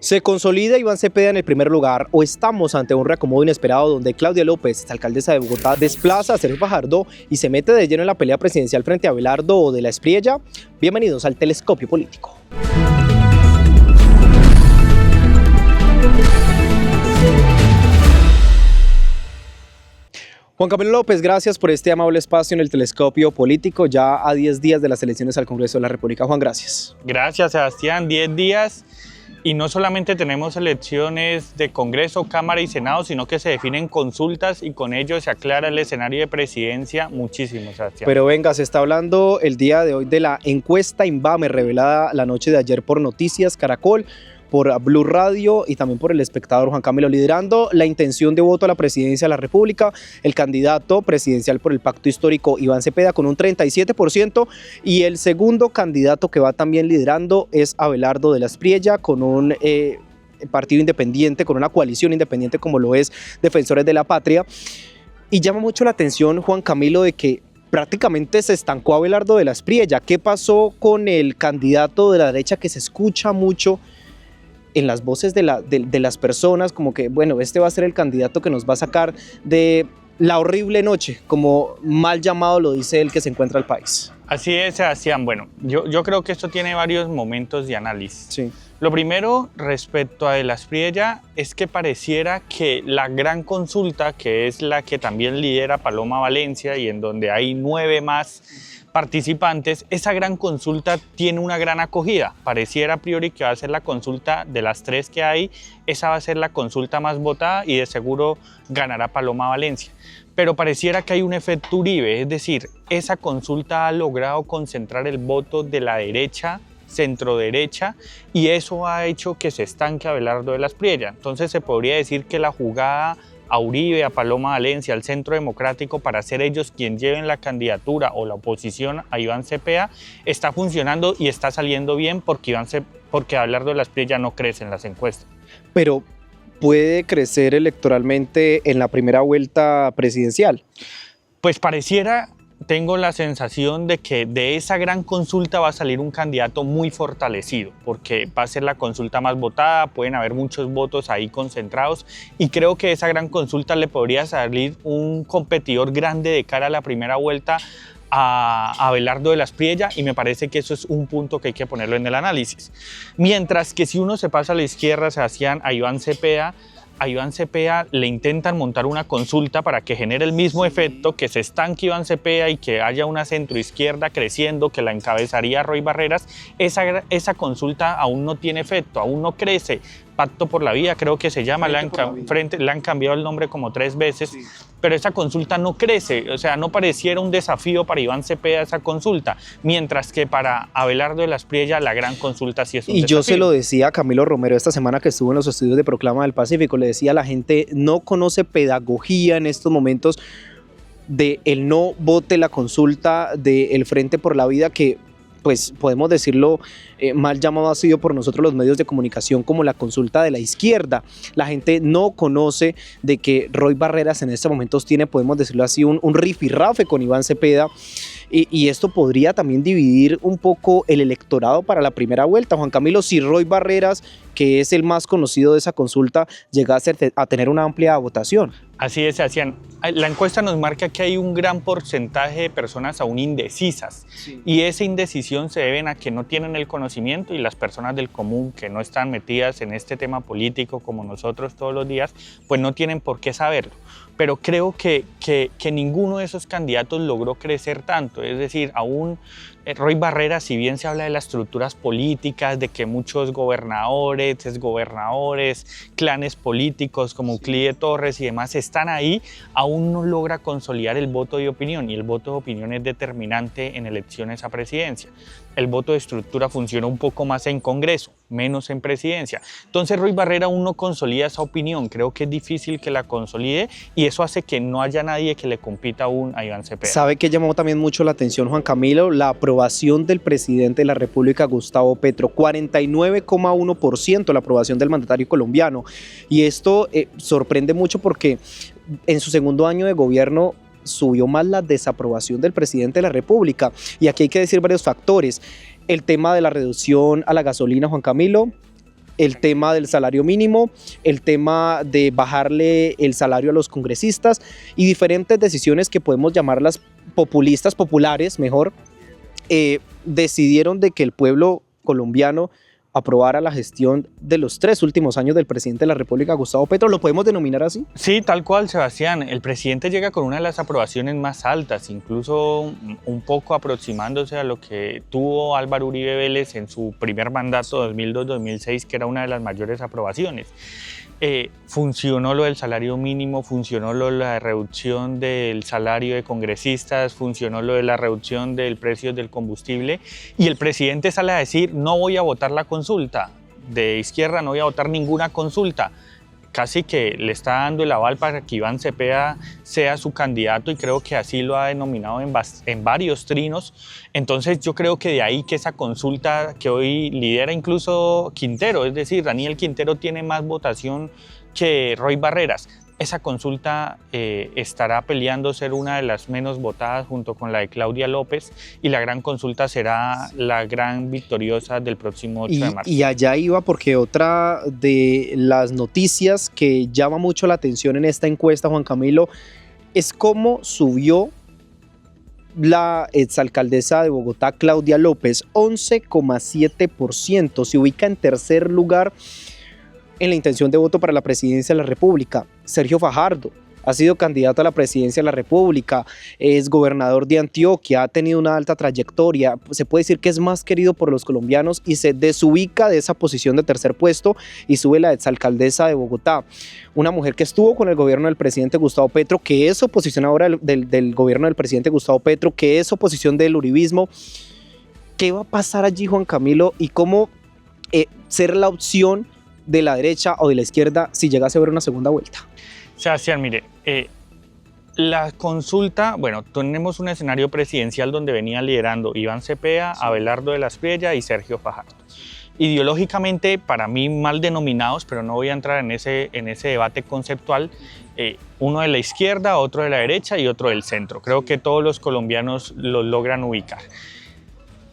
¿Se consolida Iván Cepeda en el primer lugar o estamos ante un reacomodo inesperado donde Claudia López, alcaldesa de Bogotá, desplaza a Sergio Fajardo y se mete de lleno en la pelea presidencial frente a Abelardo de la Espriella? Bienvenidos al Telescopio Político. Juan Camilo López, gracias por este amable espacio en el Telescopio Político, ya a 10 días de las elecciones al Congreso de la República. Juan, gracias. Gracias, Sebastián. 10 días y no solamente tenemos elecciones de Congreso, Cámara y Senado, sino que se definen consultas y con ello se aclara el escenario de presidencia muchísimo, Sebastián. Pero venga, se está hablando el día de hoy de la encuesta Inbame revelada la noche de ayer por Noticias Caracol, por Blue Radio y también por El Espectador. Juan Camilo, liderando la intención de voto a la presidencia de la República, el candidato presidencial por el Pacto Histórico, Iván Cepeda, con un 37%, y el segundo candidato que va también liderando es Abelardo de la Espriella, con un partido independiente, con una coalición independiente como lo es Defensores de la Patria. Y llama mucho la atención, Juan Camilo, de que prácticamente se estancó Abelardo de la Espriella. ¿Qué pasó con el candidato de la derecha que se escucha mucho en las voces de las personas, como que, bueno, este va a ser el candidato que nos va a sacar de la horrible noche, como mal llamado lo dice el que se encuentra el país? Así es, Sebastián. Bueno, yo creo que esto tiene varios momentos de análisis. Sí. Lo primero, respecto a de la Espriella, es que pareciera que la gran consulta, que es la que también lidera Paloma Valencia y en donde hay 9 más participantes, esa gran consulta tiene una gran acogida. Pareciera a priori que va a ser la consulta de las 3 que hay, esa va a ser la consulta más votada y de seguro ganará Paloma Valencia. Pero pareciera que hay un efecto Uribe, es decir, esa consulta ha logrado concentrar el voto de la derecha, centro-derecha, y eso ha hecho que se estanque Abelardo de la Espriella. Entonces se podría decir que la jugada a Uribe, a Paloma Valencia, al Centro Democrático, para ser ellos quien lleven la candidatura o la oposición a Iván Cepeda, está funcionando y está saliendo bien porque Abelardo de la Espriella no crece en las encuestas. Pero ¿puede crecer electoralmente en la primera vuelta presidencial? Pues pareciera, tengo la sensación de que de esa gran consulta va a salir un candidato muy fortalecido, porque va a ser la consulta más votada, pueden haber muchos votos ahí concentrados y creo que de esa gran consulta le podría salir un competidor grande de cara a la primera vuelta a Abelardo de la Espriella, y me parece que eso es un punto que hay que ponerlo en el análisis. Mientras que si uno se pasa a la izquierda, Sebastián, a Iván Cepeda le intentan montar una consulta para que genere el mismo efecto, que se estanque Iván Cepeda y que haya una centroizquierda creciendo, que la encabezaría Roy Barreras. Esa consulta aún no tiene efecto, aún no crece. Pacto por la Vida, creo que se llama, le han cambiado el nombre como 3 veces, sí. Pero esa consulta no crece, o sea, no pareciera un desafío para Iván Cepeda esa consulta, mientras que para Abelardo de la Espriella la gran consulta sí es un desafío. Y yo se lo decía a Camilo Romero esta semana que estuvo en los estudios de Proclama del Pacífico, le decía a la gente, no conoce pedagogía en estos momentos de el no vote la consulta del Frente por la Vida, que pues podemos decirlo, mal llamado ha sido por nosotros los medios de comunicación como la consulta de la izquierda. La gente no conoce de que Roy Barreras en estos momentos tiene, podemos decirlo así, un rifirrafe con Iván Cepeda, y esto podría también dividir un poco el electorado para la primera vuelta. Juan Camilo, si Roy Barreras, que es el más conocido de esa consulta, llegase a tener una amplia votación. Así es, Sebastián. La encuesta nos marca que hay un gran porcentaje de personas aún indecisas, sí. Y esa indecisión se debe a que no tienen el conocimiento, y las personas del común que no están metidas en este tema político como nosotros todos los días, pues no tienen por qué saberlo. Pero creo que ninguno de esos candidatos logró crecer tanto, es decir, aún Roy Barreras, si bien se habla de las estructuras políticas, de que muchos gobernadores, exgobernadores, clanes políticos como Euclide Torres y demás están ahí, aún no logra consolidar el voto de opinión, y el voto de opinión es determinante en elecciones a presidencia. El voto de estructura funciona un poco más en Congreso, menos en presidencia. Entonces Roy Barreras aún no consolida esa opinión, creo que es difícil que la consolide, y eso hace que no haya nadie que le compita aún a Iván Cepeda. ¿Sabe qué llamó también mucho la atención, Juan Camilo? La aprobación del presidente de la República, Gustavo Petro, 49,1% la aprobación del mandatario colombiano, y esto sorprende mucho porque en su segundo año de gobierno subió más la desaprobación del presidente de la República, y aquí hay que decir varios factores. El tema de la reducción a la gasolina, Juan Camilo, el tema del salario mínimo, el tema de bajarle el salario a los congresistas y diferentes decisiones que podemos llamarlas populistas, populares mejor, decidieron de que el pueblo colombiano aprobara la gestión de los 3 últimos años del presidente de la República, Gustavo Petro. ¿Lo podemos denominar así? Sí, tal cual, Sebastián. El presidente llega con una de las aprobaciones más altas, incluso un poco aproximándose a lo que tuvo Álvaro Uribe Vélez en su primer mandato 2002-2006, que era una de las mayores aprobaciones. Funcionó lo del salario mínimo, funcionó lo de la reducción del salario de congresistas, funcionó lo de la reducción del precio del combustible y el presidente sale a decir: no voy a votar la consulta de izquierda, no voy a votar ninguna consulta. Casi que le está dando el aval para que Iván Cepeda sea su candidato y creo que así lo ha denominado en varios trinos. Entonces yo creo que de ahí que esa consulta que hoy lidera incluso Quintero, es decir, Daniel Quintero tiene más votación que Roy Barreras. Esa consulta estará peleando ser una de las menos votadas junto con la de Claudia López y la gran consulta será la gran victoriosa del próximo 8 de marzo. Y allá iba porque otra de las noticias que llama mucho la atención en esta encuesta, Juan Camilo, es cómo subió la exalcaldesa de Bogotá, Claudia López, 11,7%, se ubica en tercer lugar en la intención de voto para la presidencia de la República. Sergio Fajardo ha sido candidato a la presidencia de la República, es gobernador de Antioquia, ha tenido una alta trayectoria, se puede decir que es más querido por los colombianos y se desubica de esa posición de tercer puesto y sube la exalcaldesa de Bogotá, una mujer que estuvo con el gobierno del presidente Gustavo Petro, que es oposición ahora del gobierno del presidente Gustavo Petro, que es oposición del uribismo. ¿Qué va a pasar allí, Juan Camilo, y cómo ser la opción de la derecha o de la izquierda si llegase a haber una segunda vuelta? Sebastián, mire, la consulta, bueno, tenemos un escenario presidencial donde venía liderando Iván Cepeda, Abelardo de la Espriella y Sergio Fajardo. Ideológicamente, para mí, mal denominados, pero no voy a entrar en ese debate conceptual, uno de la izquierda, otro de la derecha y otro del centro. Creo que todos los colombianos los logran ubicar.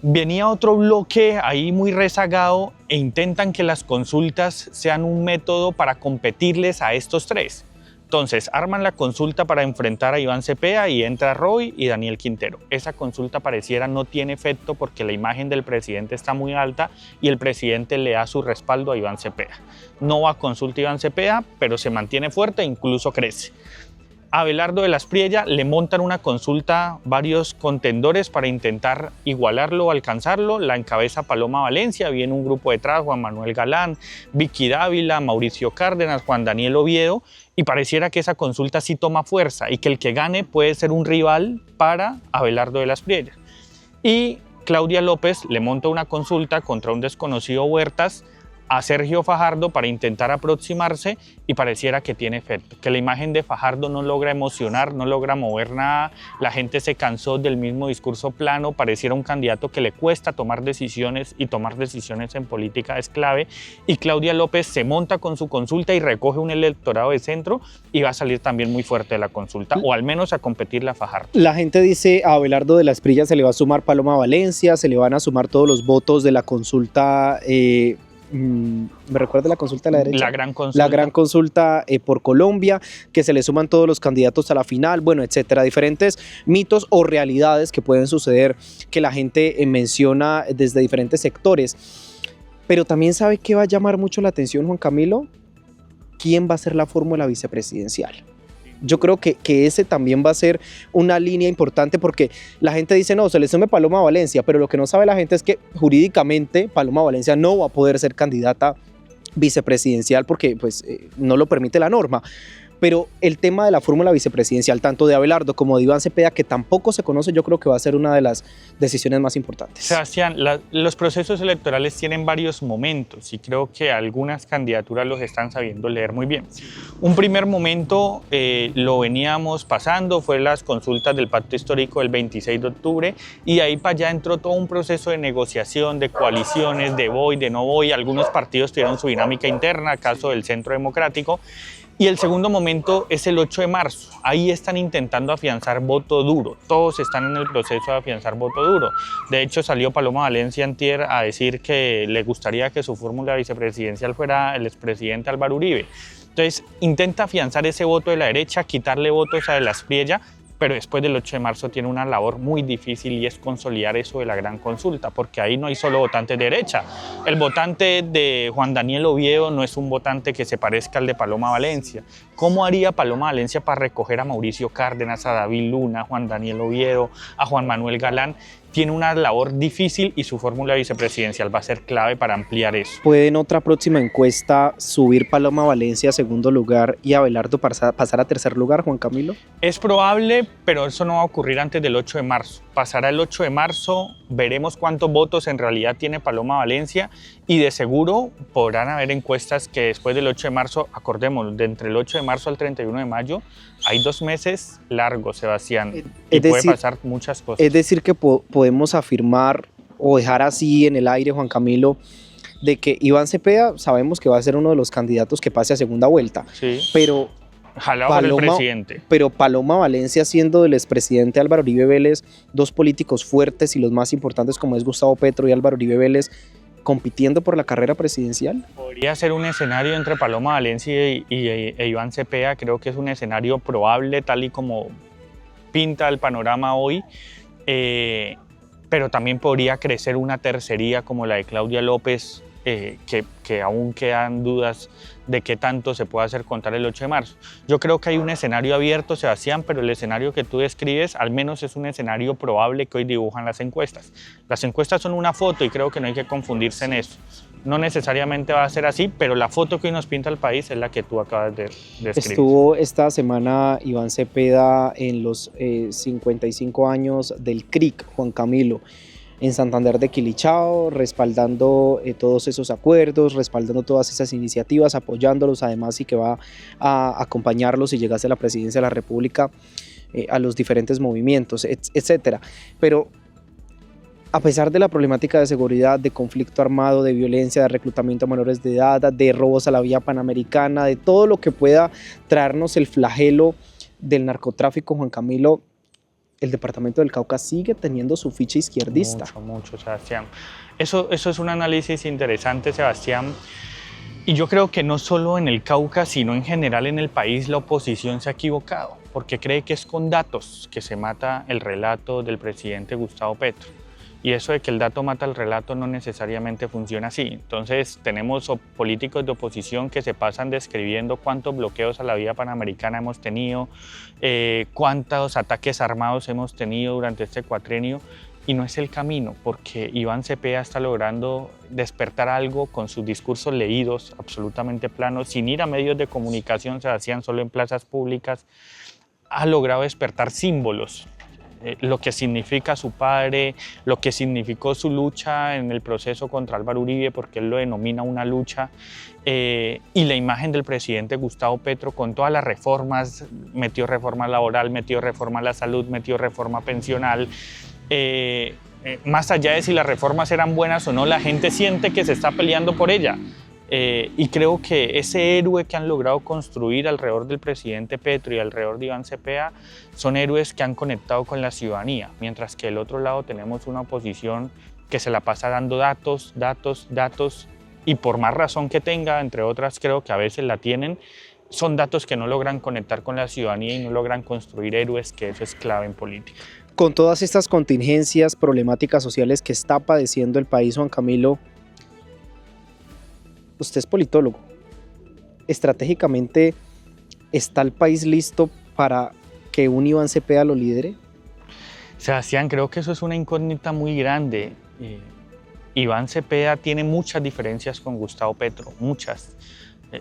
Venía otro bloque ahí muy rezagado e intentan que las consultas sean un método para competirles a estos 3. Entonces, arman la consulta para enfrentar a Iván Cepeda y entra Roy y Daniel Quintero. Esa consulta pareciera no tiene efecto porque la imagen del presidente está muy alta y el presidente le da su respaldo a Iván Cepeda. No va a consulta Iván Cepeda, pero se mantiene fuerte e incluso crece. A Abelardo de la Espriella le montan una consulta varios contendores para intentar igualarlo o alcanzarlo. La encabeza Paloma Valencia, viene un grupo detrás, Juan Manuel Galán, Vicky Dávila, Mauricio Cárdenas, Juan Daniel Oviedo, y pareciera que esa consulta sí toma fuerza y que el que gane puede ser un rival para Abelardo de la Espriella. Y Claudia López le monta una consulta contra un desconocido Huertas a Sergio Fajardo para intentar aproximarse y pareciera que tiene efecto, que la imagen de Fajardo no logra emocionar, no logra mover nada, la gente se cansó del mismo discurso plano, pareciera un candidato que le cuesta tomar decisiones y tomar decisiones en política es clave y Claudia López se monta con su consulta y recoge un electorado de centro y va a salir también muy fuerte de la consulta o al menos a competirle a Fajardo. La gente dice a Abelardo de la Espriella se le va a sumar Paloma Valencia, se le van a sumar todos los votos de la consulta. ¿Me recuerda la consulta de la derecha? La gran consulta. La gran consulta por Colombia, que se le suman todos los candidatos a la final, bueno, etcétera. Diferentes mitos o realidades que pueden suceder que la gente menciona desde diferentes sectores. Pero también sabe que va a llamar mucho la atención, Juan Camilo, ¿quién va a ser la fórmula vicepresidencial? Yo creo que ese también va a ser una línea importante porque la gente dice, no, se le sume Paloma Valencia, pero lo que no sabe la gente es que jurídicamente Paloma Valencia no va a poder ser candidata vicepresidencial porque pues, no lo permite la norma. Pero el tema de la fórmula vicepresidencial, tanto de Abelardo como de Iván Cepeda, que tampoco se conoce, yo creo que va a ser una de las decisiones más importantes. Sebastián, los procesos electorales tienen varios momentos y creo que algunas candidaturas los están sabiendo leer muy bien. Un primer momento lo veníamos pasando, fue las consultas del Pacto Histórico del 26 de octubre y ahí para allá entró todo un proceso de negociación, de coaliciones, de voy, de no voy. Algunos partidos tuvieron su dinámica interna, caso del Centro Democrático. Y el segundo momento es el 8 de marzo. Ahí están intentando afianzar voto duro. Todos están en el proceso de afianzar voto duro. De hecho, salió Paloma Valencia antier a decir que le gustaría que su fórmula vicepresidencial fuera el expresidente Álvaro Uribe. Entonces, intenta afianzar ese voto de la derecha, quitarle votos a De la Espriella, pero después del 8 de marzo tiene una labor muy difícil y es consolidar eso de la gran consulta, porque ahí no hay solo votantes de derecha. El votante de Juan Daniel Oviedo no es un votante que se parezca al de Paloma Valencia. ¿Cómo haría Paloma Valencia para recoger a Mauricio Cárdenas, a David Luna, a Juan Daniel Oviedo, a Juan Manuel Galán? Tiene una labor difícil y su fórmula vicepresidencial va a ser clave para ampliar eso. ¿Puede en otra próxima encuesta subir Paloma Valencia a segundo lugar y Abelardo pasar a tercer lugar, Juan Camilo? Es probable, pero eso no va a ocurrir antes del 8 de marzo. Pasará el 8 de marzo, veremos cuántos votos en realidad tiene Paloma Valencia y de seguro podrán haber encuestas que después del 8 de marzo, acordemos, de entre el 8 de marzo al 31 de mayo, hay 2 meses largos, Sebastián, y puede pasar muchas cosas. Es decir, que podemos afirmar o dejar así en el aire, Juan Camilo, de que Iván Cepeda sabemos que va a ser uno de los candidatos que pase a segunda vuelta, sí, pero jalado por el presidente. Pero Paloma Valencia, siendo del expresidente Álvaro Uribe Vélez, dos políticos fuertes y los más importantes como es Gustavo Petro y Álvaro Uribe Vélez, compitiendo por la carrera presidencial. Podría ser un escenario entre Paloma Valencia e Iván Cepeda. Creo que es un escenario probable tal y como pinta el panorama hoy, pero también podría crecer una tercería como la de Claudia López, que aún quedan dudas de qué tanto se puede hacer contar el 8 de marzo. Yo creo que hay un escenario abierto, Sebastián, pero el escenario que tú describes al menos es un escenario probable que hoy dibujan las encuestas. Las encuestas son una foto y creo que no hay que confundirse en eso. No necesariamente va a ser así, pero la foto que hoy nos pinta el país es la que tú acabas de describir. Estuvo esta semana Iván Cepeda en los 55 años del CRIC, Juan Camilo, en Santander de Quilichao, respaldando todos esos acuerdos, respaldando todas esas iniciativas, apoyándolos además y que va a acompañarlos si llegase a la presidencia de la República a los diferentes movimientos, etcétera. Pero a pesar de la problemática de seguridad, de conflicto armado, de violencia, de reclutamiento a menores de edad, de robos a la vía panamericana, de todo lo que pueda traernos el flagelo del narcotráfico, Juan Camilo, el departamento del Cauca sigue teniendo su ficha izquierdista. Mucho, Sebastián. Eso es un análisis interesante, Sebastián. Y yo creo que no solo en el Cauca, sino en general en el país la oposición se ha equivocado, porque cree que es con datos que se mata el relato del presidente Gustavo Petro. Y eso de que el dato mata el relato no necesariamente funciona así. Entonces tenemos políticos de oposición que se pasan describiendo cuántos bloqueos a la vía panamericana hemos tenido, cuántos ataques armados hemos tenido durante este cuatrenio, y no es el camino, porque Iván Cepeda está logrando despertar algo con sus discursos leídos, absolutamente planos, sin ir a medios de comunicación, se hacían solo en plazas públicas. Ha logrado despertar símbolos. Lo que significa su padre, lo que significó su lucha en el proceso contra Álvaro Uribe, porque él lo denomina una lucha, y la imagen del presidente Gustavo Petro con todas las reformas, metió reforma laboral, metió reforma a la salud, metió reforma pensional, más allá de si las reformas eran buenas o no, la gente siente que se está peleando por ella. Y creo que ese héroe que han logrado construir alrededor del presidente Petro y alrededor de Iván Cepeda son héroes que han conectado con la ciudadanía, mientras que del otro lado tenemos una oposición que se la pasa dando datos, y por más razón que tenga, entre otras creo que a veces la tienen, son datos que no logran conectar con la ciudadanía y no logran construir héroes, que eso es clave en política. Con todas estas contingencias, problemáticas sociales que está padeciendo el país, Juan Camilo, usted es politólogo. ¿Estratégicamente está el país listo para que un Iván Cepeda lo lidere? Sebastián, creo que eso es una incógnita muy grande. Iván Cepeda tiene muchas diferencias con Gustavo Petro, muchas.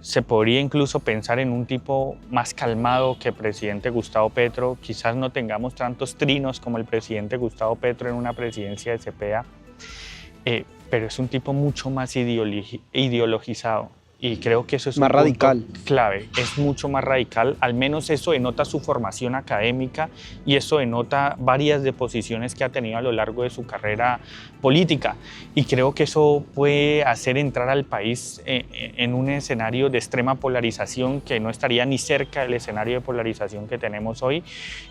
Se podría incluso pensar en un tipo más calmado que el presidente Gustavo Petro. Quizás no tengamos tantos trinos como el presidente Gustavo Petro en una presidencia de Cepeda, pero es un tipo mucho más ideologizado. y creo que eso es más un punto radical. clave, es mucho más radical, al menos eso denota su formación académica y eso denota varias deposiciones que ha tenido a lo largo de su carrera política, y creo que eso puede hacer entrar al país en un escenario de extrema polarización que no estaría ni cerca del escenario de polarización que tenemos hoy,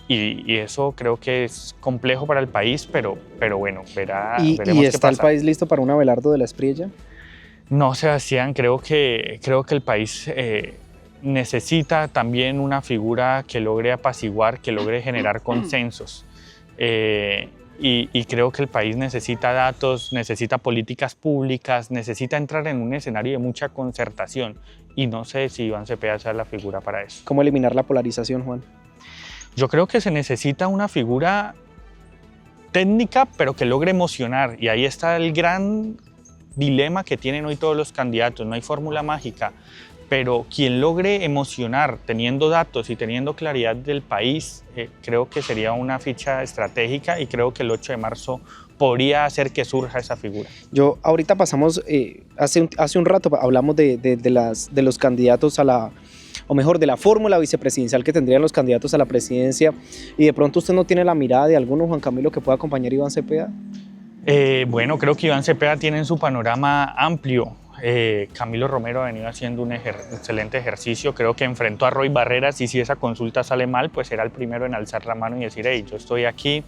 y eso creo que es complejo para el país, pero bueno, veremos ¿Y qué está el pasa. país listo para un Abelardo de la Espriella? No, Sebastián, creo que el país necesita también una figura que logre apaciguar, que logre generar consensos. Y creo que el país necesita datos, necesita políticas públicas, necesita entrar en un escenario de mucha concertación. Y no sé si Iván Cepeda sea la figura para eso. ¿Cómo eliminar la polarización, Juan? Yo creo que se necesita una figura técnica, pero que logre emocionar. Y ahí está el gran dilema que tienen hoy todos los candidatos. No hay fórmula mágica, pero quien logre emocionar teniendo datos y teniendo claridad del país, creo que sería una ficha estratégica, y creo que el 8 de marzo podría hacer que surja esa figura. Yo ahorita pasamos, hace un rato hablamos de los candidatos a la, o mejor, de la fórmula vicepresidencial que tendrían los candidatos a la presidencia, y de pronto usted no tiene la mirada de alguno, Juan Camilo, que pueda acompañar a Iván Cepeda. Bueno, creo que Iván Cepeda tiene en su panorama amplio. Camilo Romero ha venido haciendo un excelente ejercicio, creo que enfrentó a Roy Barreras, y si esa consulta sale mal, pues será el primero en alzar la mano y decir, hey, yo estoy aquí.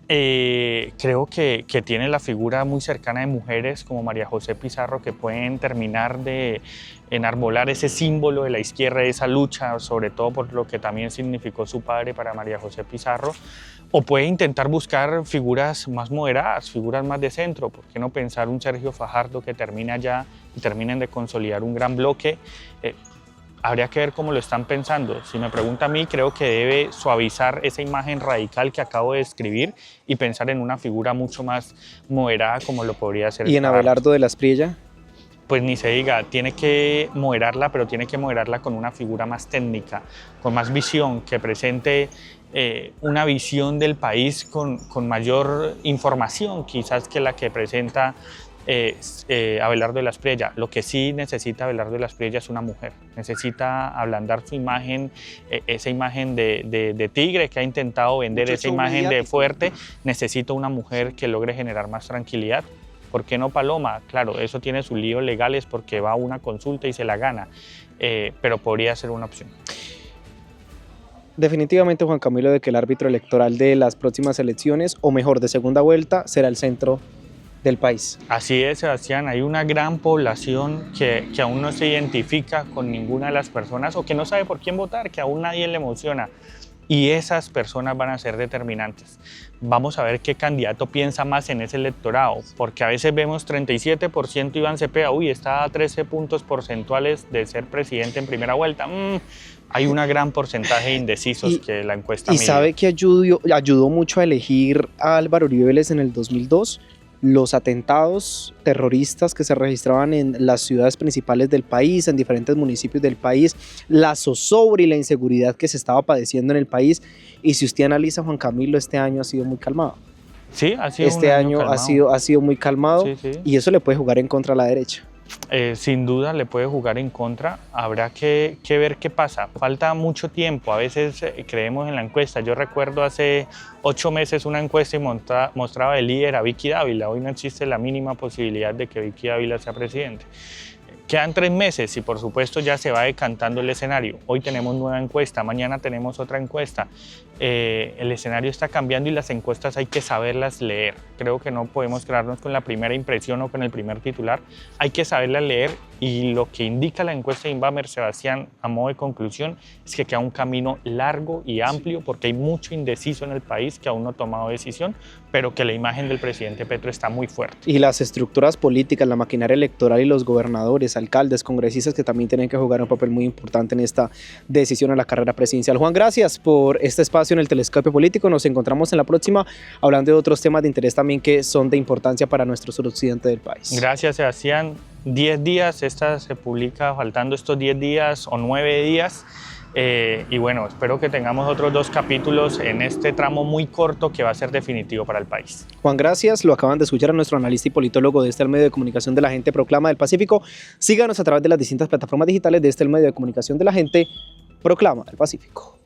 Creo que tiene la figura muy cercana de mujeres como María José Pizarro, que pueden terminar de enarbolar ese símbolo de la izquierda, esa lucha, sobre todo por lo que también significó su padre para María José Pizarro. O puede intentar buscar figuras más moderadas, figuras más de centro. ¿Por qué no pensar un Sergio Fajardo que termine allá y terminen de consolidar un gran bloque? Habría que ver cómo lo están pensando. Si me pregunta a mí, creo que debe suavizar esa imagen radical que acabo de describir y pensar en una figura mucho más moderada, como lo podría hacer. ¿Y en Abelardo de la Espriella? Pues ni se diga, tiene que moderarla, pero tiene que moderarla con una figura más técnica, con más visión, que presente una visión del país con mayor información quizás que la que presenta Abelardo de la Espriella. Lo que sí necesita Abelardo de la Espriella es una mujer, necesita ablandar su imagen, esa imagen de tigre que ha intentado vender, esa imagen de fuerte. Necesita una mujer que logre generar más tranquilidad. ¿Por qué no Paloma? Claro, eso tiene sus líos legales porque va a una consulta y se la gana, pero podría ser una opción. Definitivamente, Juan Camilo, de que el árbitro electoral de las próximas elecciones, o mejor, de segunda vuelta, será el centro del país. Así es, Sebastián, hay una gran población que aún no se identifica con ninguna de las personas, o que no sabe por quién votar, que aún nadie le emociona. Y esas personas van a ser determinantes. Vamos a ver qué candidato piensa más en ese electorado, porque a veces vemos 37% Iván Cepeda, uy, está a 13 puntos porcentuales de ser presidente en primera vuelta. Hay un gran porcentaje de indecisos que la encuesta mide. ¿Y sabe que ayudó mucho a elegir a Álvaro Uribe Vélez en el 2002? Los atentados terroristas que se registraban en las ciudades principales del país, en diferentes municipios del país, la zozobra y la inseguridad que se estaba padeciendo en el país. Y si usted analiza, Juan Camilo, este año ha sido muy calmado. Sí, ha sido este año ha sido muy calmado, sí. Y eso le puede jugar en contra a la derecha. Sin duda le puede jugar en contra, habrá que ver qué pasa, falta mucho tiempo, a veces creemos en la encuesta. Yo recuerdo hace 8 meses una encuesta y mostraba de líder a Vicky Dávila, hoy no existe la mínima posibilidad de que Vicky Dávila sea presidente. Quedan 3 meses y por supuesto ya se va decantando el escenario. Hoy tenemos nueva encuesta, mañana tenemos otra encuesta. El escenario está cambiando y las encuestas hay que saberlas leer. Creo que no podemos quedarnos con la primera impresión o con el primer titular. Hay que saberlas leer, y lo que indica la encuesta de Inbamer, Sebastián, a modo de conclusión, es que queda un camino largo y amplio porque hay mucho indeciso en el país que aún no ha tomado decisión, pero que la imagen del presidente Petro está muy fuerte. Y las estructuras políticas, la maquinaria electoral y los gobernadores, alcaldes, congresistas que también tienen que jugar un papel muy importante en esta decisión a la carrera presidencial. Juan, gracias por este espacio en el Telescopio Político. Nos encontramos en la próxima hablando de otros temas de interés también que son de importancia para nuestro suroccidente del país. Gracias, Sebastián. 10 días, esta se publica faltando estos 10 días o 9 días. Y bueno, espero que tengamos otros 2 capítulos en este tramo muy corto que va a ser definitivo para el país. Juan, gracias. Lo acaban de escuchar a nuestro analista y politólogo de el medio de comunicación de la gente Proclama del Pacífico. Síganos a través de las distintas plataformas digitales de el medio de comunicación de la gente Proclama del Pacífico.